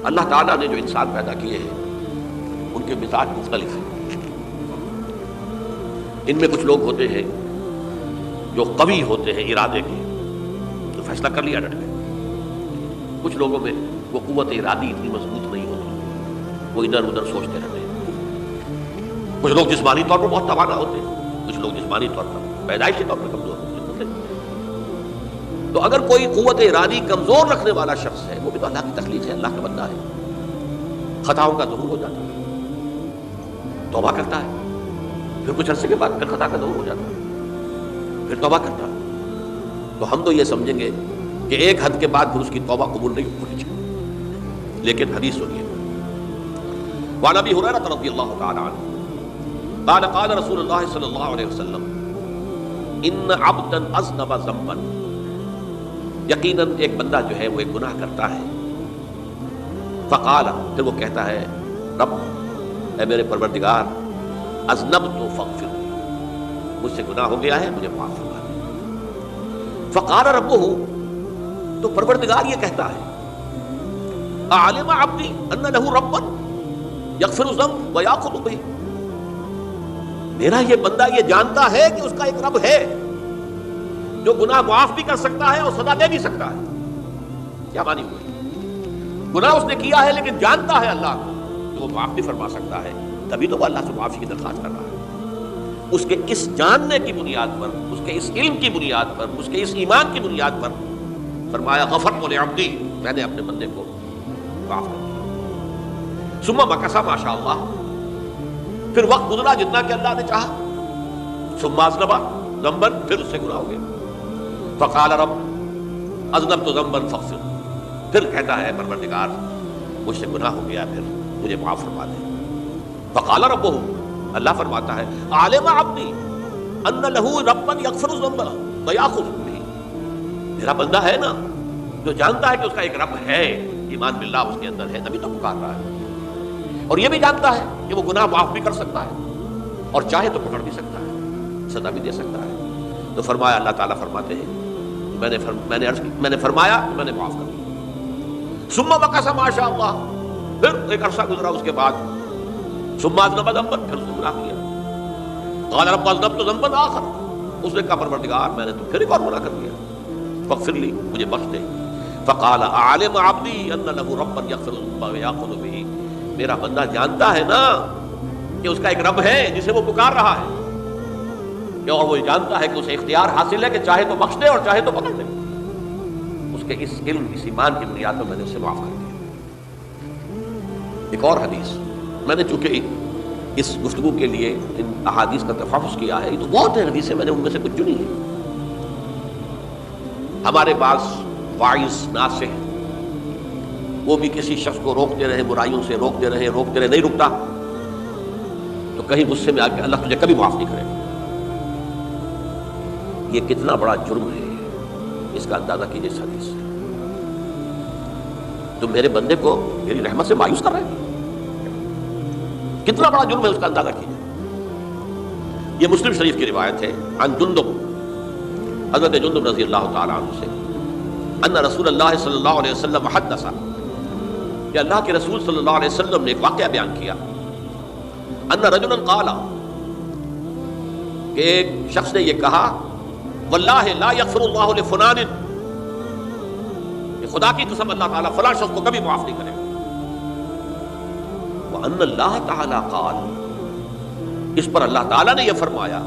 اللہ تعالیٰ نے جو انسان پیدا کیے ہیں ان کے مزاج مختلف ہیں. ان میں کچھ لوگ ہوتے ہیں جو قوی ہوتے ہیں ارادے کے، تو فیصلہ کر لیا ڈٹ گئے. کچھ لوگوں میں وہ قوت ارادی اتنی مضبوط نہیں ہوتی، وہ ادھر ادھر سوچتے رہتے ہیں. کچھ لوگ جسمانی طور پر بہت توانا ہوتے ہیں، کچھ لوگ جسمانی طور پر پیدائشی طور پر کمزور ہوتے ہیں. تو اگر کوئی قوت ارادی کمزور رکھنے والا شخص ہے، وہ بھی تو اللہ کی تخلیق ہے، اللہ کا بندہ ہے، خطاؤں کا ظہور ہو جاتا ہے، توبہ کرتا ہے، پھر کچھ عرصے کے بعد پھر خطا کا ظہور ہو جاتا ہے، پھر توبہ کرتا ہے. تو ہم تو یہ سمجھیں گے کہ ایک حد کے بعد پھر اس کی توبہ قبول نہیں ہونی چاہیے. لیکن حدیث سنیے، وعن ابی ہریرہ رضی اللہ تعالی عنہ قال قال رسول اللہ صلی اللہ علیہ وسلم ان عبدا اذنب ذنبا، یقیناً ایک بندہ جو ہے وہ ایک گناہ کرتا ہے. فقال، پھر وہ کہتا ہے رب، اے میرے پروردگار، اذنبت فاغفر، مجھ سے گناہ ہو گیا ہے، مجھے معاف فرما دے. فقال ربہ، تو پروردگار یہ کہتا ہے اعلم عبدی ان لہ ربا یغفر الذنب ویأخذ بہ، میرا یہ بندہ یہ جانتا ہے کہ اس کا ایک رب ہے جو گناہ معاف بھی کر سکتا ہے اور سزا دے بھی سکتا ہے. کیا معنی ہوئی؟ گناہ اس نے کیا ہے لیکن جانتا ہے اللہ کو کہ وہ معاف بھی فرما سکتا ہے، تبھی تو وہ اللہ سے معافی کی درخواست کر رہا ہے. اس کے اس جاننے کی بنیاد پر، اس کے اس علم کی بنیاد پر، اس کے اس ایمان کی بنیاد پر فرمایا غفرت لعبدی، میں نے اپنے بندے کو معاف کر دیا. ثم مکث ما شاء اللہ، پھر وقت گزرا جتنا کہ اللہ نے چاہا. ثم اذنب ذنبا، پھر اس سے گناہ ہو گیا. فقال رب اذنبت ذنبا فاغفر، پھر کہتا ہے پروردگار مجھ سے گناہ ہو گیا، پھر مجھے معاف فرما دے. فقال ربہ، اللہ فرماتا ہے عالم عبدی ان لہ ربا یغفر الذنب ویأخذ بہ، میرا بندہ ہے نا جو جانتا ہے کہ اس کا ایک رب ہے، ایمان باللہ اس کے اندر ہے، تبھی تو پکار رہا ہے، اور یہ بھی جانتا ہے کہ وہ گناہ معاف بھی کر سکتا ہے اور چاہے تو پکڑ بھی سکتا ہے، سزا بھی دے سکتا ہے. تو فرمایا، اللہ تعالیٰ فرماتے ہیں میں نے فرمایا میں نے معاف کر دیا. ثم مکث ما شاء اللہ، پھر ایک عرصہ گزرا اس کے بعد. ثم اذنب ذنبا، پھر اس نے گناہ کیا. قال رب اذنبت ذنبا آخر، اس نے کہا پروردگار میں نے تو پھر ایک اور گناہ کر دیا، فاغفر لی، مجھے بخش دے. فقال اعلم عبدی ان لہ ربا یغفر الذنب ویأخذ بہ، میرا بندہ جانتا ہے نا کہ اس کا ایک رب ہے جسے وہ پکار رہا ہے، اور وہ جانتا ہے کہ اسے اختیار حاصل ہے کہ چاہے تو بخش دے اور چاہے تو پکڑ دے. اس کے اس علم، اس ایمان کی بنیاد پر میں نے اسے معاف کر دیا. ایک اور حدیث، میں نے چونکہ اس گفتگو کے لیے ان احادیث کا تفحص کیا ہے، تو بہت ہیں حدیثیں، میں نے ان میں سے کچھ چنی ہیں. ہمارے پاس واعظ ناصح، وہ بھی کسی شخص کو روکتے رہے، برائیوں سے روکتے رہے، نہیں رکتا، تو کہیں غصے میں آ کے اللہ تجھے کبھی معاف نہیں کرے گا. یہ کتنا بڑا جرم ہے، اس کا اندازہ کیجیے. اس حدیث سے تم میرے بندے کو میری رحمت سے مایوس کر رہے ہیں، کتنا بڑا جرم ہے، اس کا اندازہ کیجیے. یہ مسلم شریف کی روایت ہے عن جندب، حضرت جندب رضی اللہ تعالی عنہ سے، ان رسول اللہ صلی اللہ علیہ وسلم حدث، کہ اللہ کے رسول صلی اللہ علیہ وسلم نے ایک واقعہ بیان کیا. ان رجلا قال، کہ ایک شخص نے یہ کہا واللہ لا یغفر اللہ لفلان، کہ خدا کی قسم اللہ تعالیٰ فلاں شخص کو کبھی معاف نہیں کرے گا. وان اللہ تعالیٰ قال، اس پر اللہ تعالیٰ نے یہ فرمایا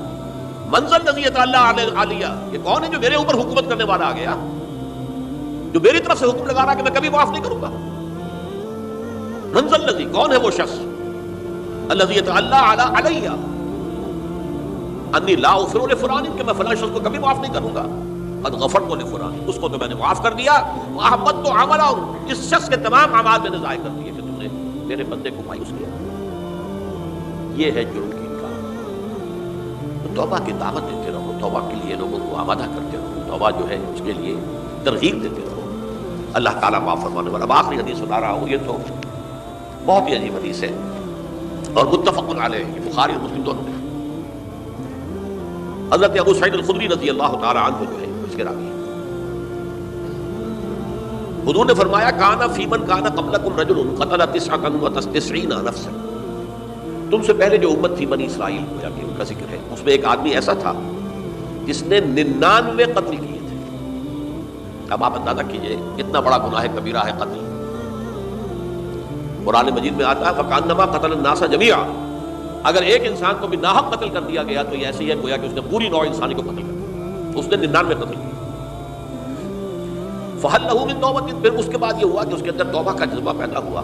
من ذا الذی یتعالی علیہ، یہ کون ہے جو میرے اوپر حکومت کرنے والا آ گیا، جو میری طرف سے حکم لگا رہا کہ میں کبھی معاف نہیں کروں گا. من ذا الذی، کون ہے وہ شخص، الذی یتعالی علیہ انی لا اغفر لفلان، کہ میں فلاں شخص کو کبھی معاف نہیں کروں گا. قد غفرت لفلان، اس کو تو میں نے معاف کر دیا. واحبطت عملا، اس شخص کے تمام اعمال میں نے ضائع کر دیے کہ تم نے میرے بندے کو مایوس کیا. یہ ہے جرم کی انکار. تو توبہ کی دعوت دیتے رہو، توبہ کے لیے لوگوں کو آمادہ کرتے رہو، توبہ جو ہے اس کے لیے ترغیب دیتے رہو. اللہ تعالیٰ معاف فرمانے والا. اب آخری حدیث سنا رہا ہوں، یہ تو بہت ہی عجیب حدیث ہے اور متفق علیہ، یہ بخاری اور مسلم دونوں میں. حضرت ابو سعید الخدری رضی اللہ تعالی عنہ جو ہے اس کے راوی ہیں. حضور نے فرمایا کانا فیمن کانا قبلکم رجل قتل 99 نفسا، تم سے پہلے جو امت تھی بنی اسرائیل گویا کہ ان کا ذکر ہے، اس میں ایک آدمی ایسا تھا جس نے 99 قتل کیے تھے۔ اب آپ اندازہ کیجئے کتنا بڑا گناہ کبیرہ ہے قتل۔ قرآن مجید میں آتا ہے فَكَأَنَّمَا قَتَلَ النَّاسَ جَمِيعًا، اگر ایک انسان کو بھی ناحق قتل کر دیا گیا تو یہ ایسے ہی ہے گویا کہ اس نے پوری نوع انسانی کو قتل کر دیا، اس نے 99 قتل کیا۔ فَهَلْ لَهُ مِن تَوْبَةٍ، پھر اس کے بعد یہ ہوا کہ اس کے اندر توبہ کا جذبہ پیدا ہوا۔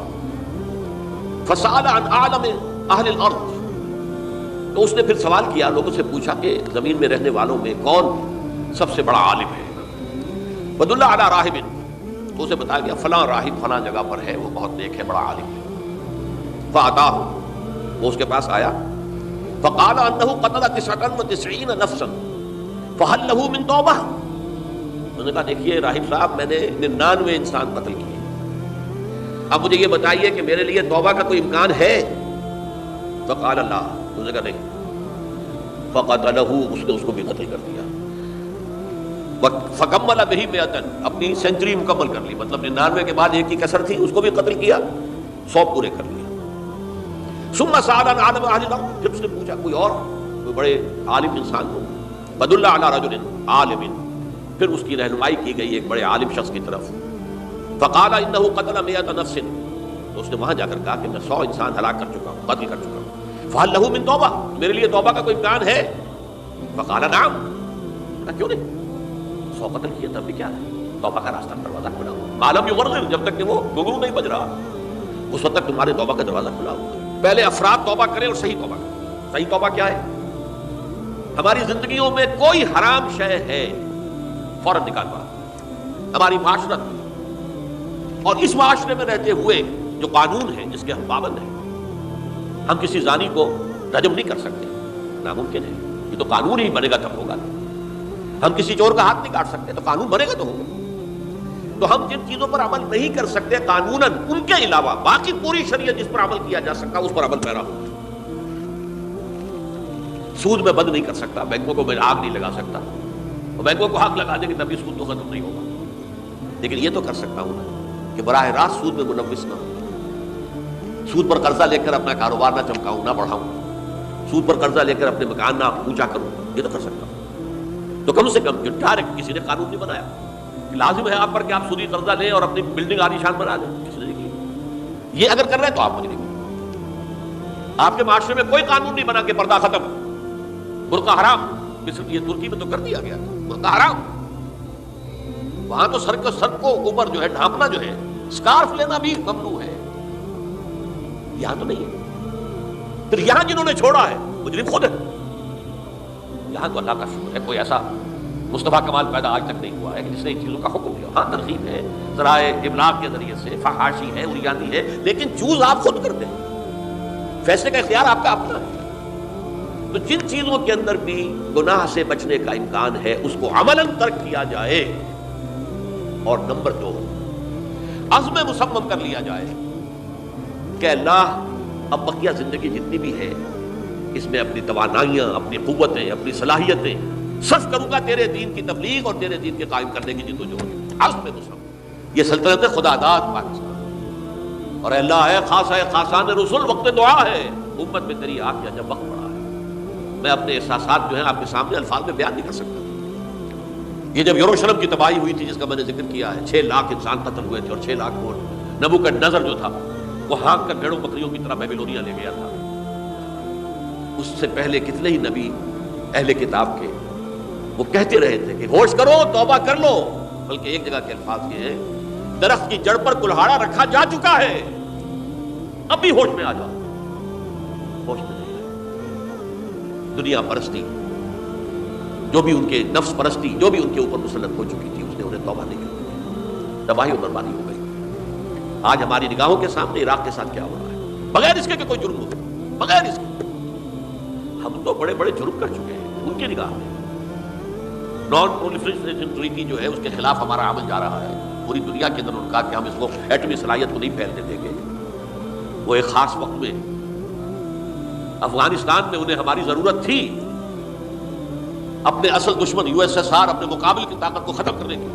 فَسَأَلَ عَنْ أَعْلَمِ أَهْلِ الْأَرْضِ، تو اس نے پھر سوال کیا، لوگوں سے پوچھا کہ زمین میں رہنے والوں میں کون سب سے بڑا عالم ہے۔ وَدُلَّ عَلَىٰ رَاهِبٍ، تو اسے بتایا گیا فلاں راہب فلاں جگہ پر ہے، وہ بہت نیک ہے، بڑا عالم ہے۔ فَأَتَاهُ، وہ اس کے پاس آیا، فَقَالَ أَنَّهُ قَتَلَ 99 نَفْسًا فَهَلْ لَهُ مِن تَوْبَةٍ، انہوں نے کہا دیکھیے راہب صاحب میں نے 99 انسان قتل کیے، اب مجھے یہ بتائیے کہ میرے لیے توبہ کا کوئی امکان ہے؟ فقال لا، انہوں نے کہا نہیں۔ فقتلہ، اس نے اس کو بھی قتل کر دیا۔ فکمل بہ 100، اپنی سینچری مکمل کر لی، مطلب 99 کے بعد ایک کی کسر تھی، اس کو بھی قتل کیا، 100 پورے کر لیا۔ ثم سأل عن عالم اہل الارض، پھر اس نے پوچھا کوئی اور کوئی بڑے عالم انسان کو، فدل علی رجل عالم، پھر اس کی رہنمائی کی گئی ایک بڑے عالم شخص کی طرف۔ فقال انہ قتل 100 نفس، تو اس نے وہاں جا کر کہا کہ میں 100 انسان ہلاک کر چکا ہوں، قتل کر چکا ہوں۔ فہل لہ من توبہ، میرے لیے توبہ کا کوئی امکان ہے؟ فقال نعم، کیوں نہیں، 100 قتل کیے تب بھی کیا ہے، توبہ کا راستہ دروازہ کھلا ہوا، معلوم یغرغر، جب تک کہ وہ گھنگرو نہیں بج رہا اس وقت تک تمہارے توبہ کا دروازہ کھلا ہوا۔ پہلے افراد توبہ کریں اور صحیح توبہ کریں۔ صحیح توبہ کیا ہے؟ ہماری زندگیوں میں کوئی حرام شے ہے فوراً نکال پڑا، ہماری معاشرت اور اس معاشرے میں رہتے ہوئے جو قانون ہے جس کے ہم پابند ہیں، ہم کسی زانی کو رجم نہیں کر سکتے، ناممکن ہے، یہ تو قانون ہی بنے گا تب ہوگا۔ ہم کسی چور کا ہاتھ نہیں کاٹ سکتے، تو قانون بنے گا تو ہوگا۔ تو ہم جن چیزوں پر عمل نہیں کر سکتے قانوناً، ان کے علاوہ باقی پوری شریعت جس پر عمل کیا جا سکتا اس پر عمل پیرا ہو۔ سود میں بند نہیں کر سکتا، بینکوں کو میں آگ نہیں لگا سکتا، اور بینکوں کو آگ لگا دے کہ تبھی سود تو ختم نہیں ہوگا، لیکن یہ تو کر سکتا ہوں نا کہ براہ راست سود میں ملوث نہ ہوں، سود پر قرضہ لے کر اپنا کاروبار نہ چمکاؤں، نہ بڑھاؤں، سود پر قرضہ لے کر اپنے مکان نہ اونچا کروں، یہ تو کر سکتا ہوں۔ تو کم سے کم جو ڈائریکٹ کسی نے قانون نہیں بنایا، لازم ہے آپ پر کہ آپ سودی قرضہ لیں اور اپنی بلڈنگ عالی شان بنا لیں، کسی نے نہیں کیا۔ یہ اگر کر رہے ہیں تو آپ مجرم ہیں۔ آپ کے معاشرے میں کوئی قانون نہیں بنا کہ پردہ ختم، برقع حرام، یہ ترکی میں تو کر دیا گیا، برقع حرام، وہاں تو سر کو اوپر جو ہے ڈھانپنا جو ہے، اسکارف لینا بھی ممنوع ہے، یہاں تو نہیں ہے۔ پھر یہاں جنہوں نے چھوڑا ہے مجرم خود ہے۔ یہاں تو اللہ کا شکر ہے کوئی ایسا مصطفیٰ کمال پیدا آج تک نہیں ہوا ہے کہ جس نے ان چیزوں کا حکم دیا۔ ہاں ترغیب ہے، ذرائع ابلاغ کے ذریعے سے، فحاشی ہے، اریانی ہے، لیکن چوز آپ خود کرتے ہیں، فیصلے کا اختیار آپ کا اپنا ہے۔ تو جن چیزوں کے اندر بھی گناہ سے بچنے کا امکان ہے اس کو عملاً ترک کیا جائے، اور نمبر 2 عزم مصمم کر لیا جائے کہ اللہ اب بقیہ زندگی جتنی بھی ہے اس میں اپنی توانائیاں، اپنی قوتیں، اپنی صلاحیتیں صرف کروں گا تیرے دین کی تبلیغ اور تیرے دین کے قائم کرنے کی جدوجہد۔ عزم مصمم، یہ سلطنت خدا داد پاکستان، اور اللہ ہے خاصہ خاصان رسول، وقت دعا ہے، امت میں تیری آگ کا جب وقت پڑا ہے۔ میں اپنے احساسات جو ہیں آپ کے سامنے الفاظ میں بیان نہیں کر سکتا۔ یہ جب یروشلم کی تباہی ہوئی تھی جس کا میں نے ذکر کیا ہے، 6 لاکھ انسان قتل ہوئے تھے اور 6 لاکھ اونٹ، نبوکدنضر جو تھا وہ ہانک کر بھیڑوں بکریوں کی طرح بیبیلونیا لے گیا تھا۔ اس سے پہلے کتنے ہی نبی اہل کتاب کے وہ کہتے رہے تھے کہ ہوش کرو، توبہ کر لو، بلکہ ایک جگہ کے الفاظ یہ ہیں درخت کی جڑ پر کلہاڑا رکھا جا چکا ہے، اب بھی ہوش میں آ جاؤ۔ ہوش میں نہیں آئے۔ دنیا پرستی جو بھی ان کے نفس پرستی جو بھی ان کے اوپر مسلط ہو چکی تھی، اس نے انہیں توبہ نہیں کی، تباہی و بربادی ہو گئی۔ آج ہماری نگاہوں کے سامنے عراق کے ساتھ کیا ہو رہا ہے، بغیر اس کے کہ کوئی جرم ہو، بغیر اس کے ہم تو بڑے بڑے جرم کر چکے ہیں ان کی نگاہ میں۔ نان پرولیفریشن ٹریٹی جو ہے اس کے خلاف ہمارا عمل جا رہا ہے پوری دنیا کے اندر، ان کا کہ ہم اس کو ایٹمی صلاحیت کو نہیں پھیلنے دیں گے۔ وہ ایک خاص وقت میں افغانستان میں انہیں ہماری ضرورت تھی اپنے اصل دشمن USSR، اپنے مقابل کی طاقت کو ختم کرنے کی،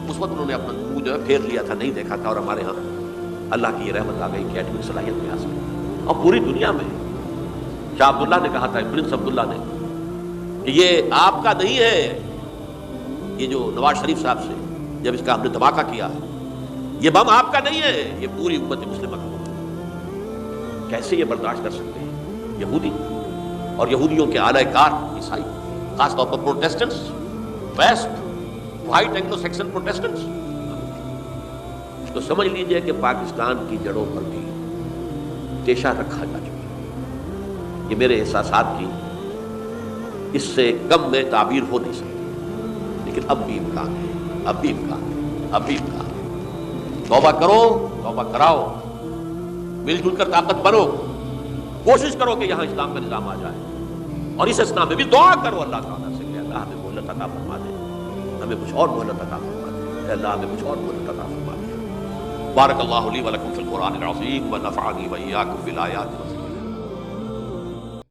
اس وقت انہوں نے اپنا منہ جو ہے پھیر لیا تھا، نہیں دیکھا تھا، اور ہمارے ہاں اللہ کی یہ رحمت آ گئی کہ ایٹمی صلاحیت میں حاصل، اور پوری دنیا میں شاہ عبداللہ نے کہا تھا، پرنس عبداللہ نے، کہ یہ آپ کا نہیں ہے، یہ جو نواز شریف صاحب سے جب اس کا ہم نے دھماکہ کیا ہے، یہ بم آپ کا نہیں ہے، یہ پوری امت مسلمہ کا۔ کیسے یہ برداشت کر سکتے ہیں یہودی اور یہودیوں کے اعلی کار عیسائی، خاص طور پر Protestants, west white Anglo Saxon Protestants? تو سمجھ لیجئے کہ پاکستان کی جڑوں پر بھی تیشہ رکھا جا چکا ہے۔ یہ میرے احساسات کی اس سے کم میں تعبیر ہو نہیں سکتی، لیکن اب بھی امکان ہے، اب بھی امکان ہے، اب بھی امکان ہے۔ توبہ کرو، توبہ کراؤ، مل جل کر طاقت بنو، کوشش کرو کہ یہاں اسلام کا نظام آ جائے، اور اس اسلام میں بھی دعا کرو اللہ تعالیٰ سے کہ اللہ ہمیں مہلت عطا فرما دے، ہمیں کچھ اور مہلت عطا فرما دے، اے اللہ ہمیں کچھ اور مہلت عطا فرما دے۔ بارک اللہ لی ولکم فی القرآن العظیم ونفعنی وإیاکم بالآیات والذکر